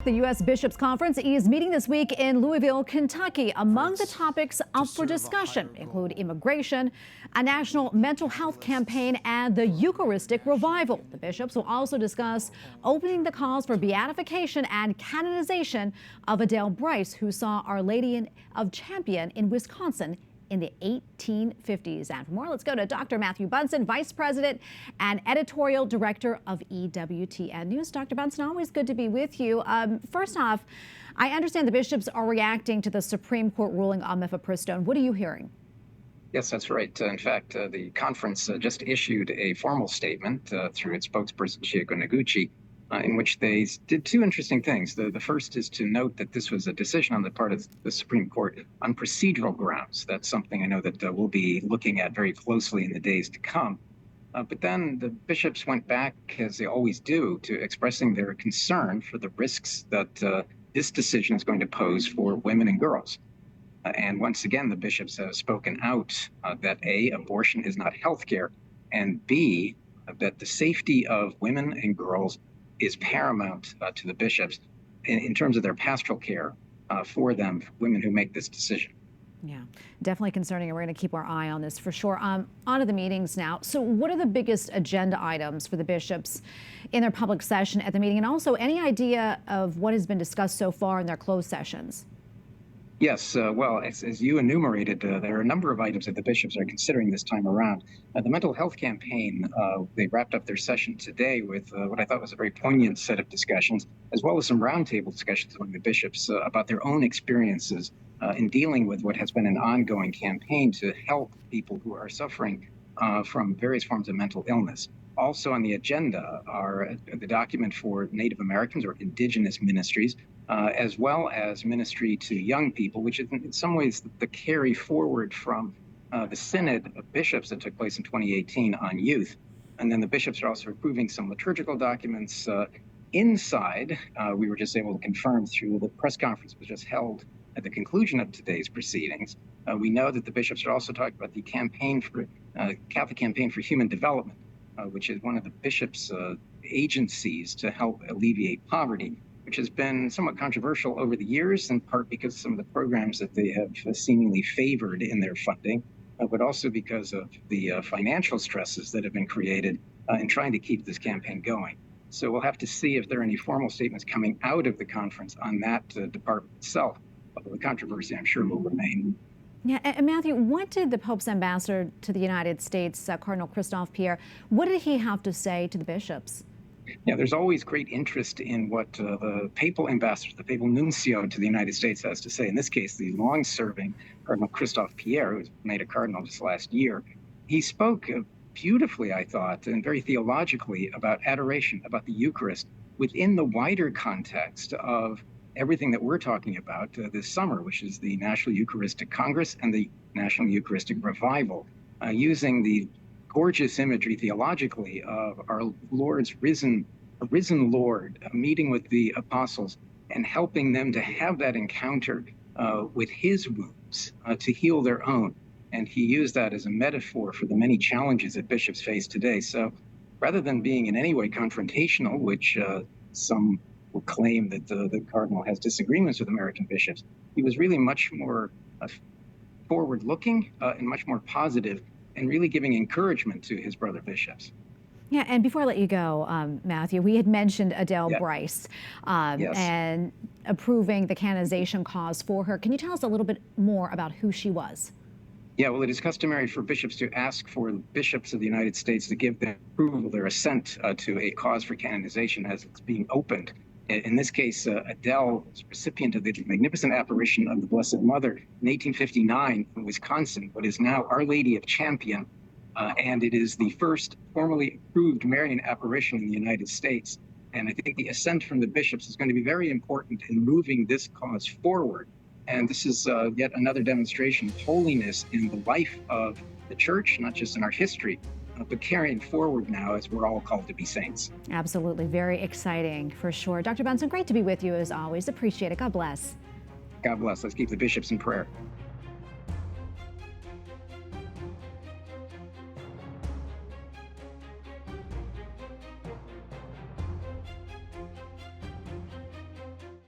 The U.S. Bishops' Conference is meeting this week in Louisville, Kentucky. Among the topics up for discussion include immigration, a national mental health campaign, and the Eucharistic Revival. The bishops will also discuss opening the calls for beatification and canonization of Adele Brise, who saw Our Lady of Champion in Wisconsin in the 1850s. And for more, let's go to Dr. Matthew Bunson, Vice President and Editorial Director of EWTN News. Dr. Bunson, always good to be with you. First off, I understand the bishops are reacting to the Supreme Court ruling on mifepristone. What are you hearing? Yes, that's right. In fact, the conference just issued a formal statement through its spokesperson, Chieko Noguchi, in which they did two interesting things. The first is to note that this was a decision on the part of the Supreme Court on procedural grounds. That's something I know that we'll be looking at very closely in the days to come. But then the bishops went back, as they always do, to expressing their concern for the risks that this decision is going to pose for women and girls. And once again, the bishops have spoken out that A, abortion is not health care, and B, that the safety of women and girls is paramount to the bishops in terms of their pastoral care for them, women who make this decision. Yeah, definitely concerning, and we're going to keep our eye on this for sure. On to the meetings now. So what are the biggest agenda items for the bishops in their public session at the meeting? And also, any idea of what has been discussed so far in their closed sessions? Yes, well, as you enumerated, there are a number of items that the bishops are considering this time around. The mental health campaign, they wrapped up their session today with what I thought was a very poignant set of discussions, as well as some roundtable discussions among the bishops about their own experiences in dealing with what has been an ongoing campaign to help people who are suffering from various forms of mental illness. Also on the agenda are the document for Native Americans or Indigenous Ministries, as well as ministry to young people, which is in some ways the carry forward from the Synod of Bishops that took place in 2018 on youth. And then the bishops are also approving some liturgical documents inside. We were just able to confirm through the press conference that was just held at the conclusion of today's proceedings. We know that the bishops are also talking about the campaign for Catholic Campaign for Human Development, which is one of the bishops' agencies to help alleviate poverty, which has been somewhat controversial over the years, in part because of some of the programs that they have seemingly favored in their funding, but also because of the financial stresses that have been created in trying to keep this campaign going. So we'll have to see if there are any formal statements coming out of the conference on that department itself. Although the controversy, I'm sure, will remain. Yeah, and Matthew, what did the Pope's ambassador to the United States, Cardinal Christophe Pierre, what did he have to say to the bishops? Yeah, there's always great interest in what the papal ambassador, the papal nuncio to the United States has to say. In this case, the long-serving Cardinal Christophe Pierre, who was made a cardinal just last year. He spoke beautifully, I thought, and very theologically about adoration, about the Eucharist, within the wider context of everything that we're talking about this summer, which is the National Eucharistic Congress and the National Eucharistic Revival, using the gorgeous imagery theologically of our Lord's risen Lord, meeting with the apostles and helping them to have that encounter with his wounds to heal their own. And he used that as a metaphor for the many challenges that bishops face today. So rather than being in any way confrontational, which some will claim that the cardinal has disagreements with American bishops, he was really much more forward-looking and much more positive, and really giving encouragement to his brother bishops. Yeah, and before I let you go, Matthew, we had mentioned Adele Brise Yes. and approving the canonization cause for her. Can you tell us a little bit more about who she was? Yeah, well, it is customary for bishops to ask for bishops of the United States to give their approval, their assent to a cause for canonization as it's being opened. In this case, Adele was recipient of the magnificent apparition of the Blessed Mother in 1859 in Wisconsin, what is now Our Lady of Champion, and it is the first formally approved Marian apparition in the United States. And I think the assent from the bishops is going to be very important in moving this cause forward. And this is yet another demonstration of holiness in the life of the Church, not just in our history, but carrying forward now as we're all called to be saints. Absolutely. Very exciting for sure. Dr. Bunson, great to be with you as always. Appreciate it. God bless. God bless. Let's keep the bishops in prayer.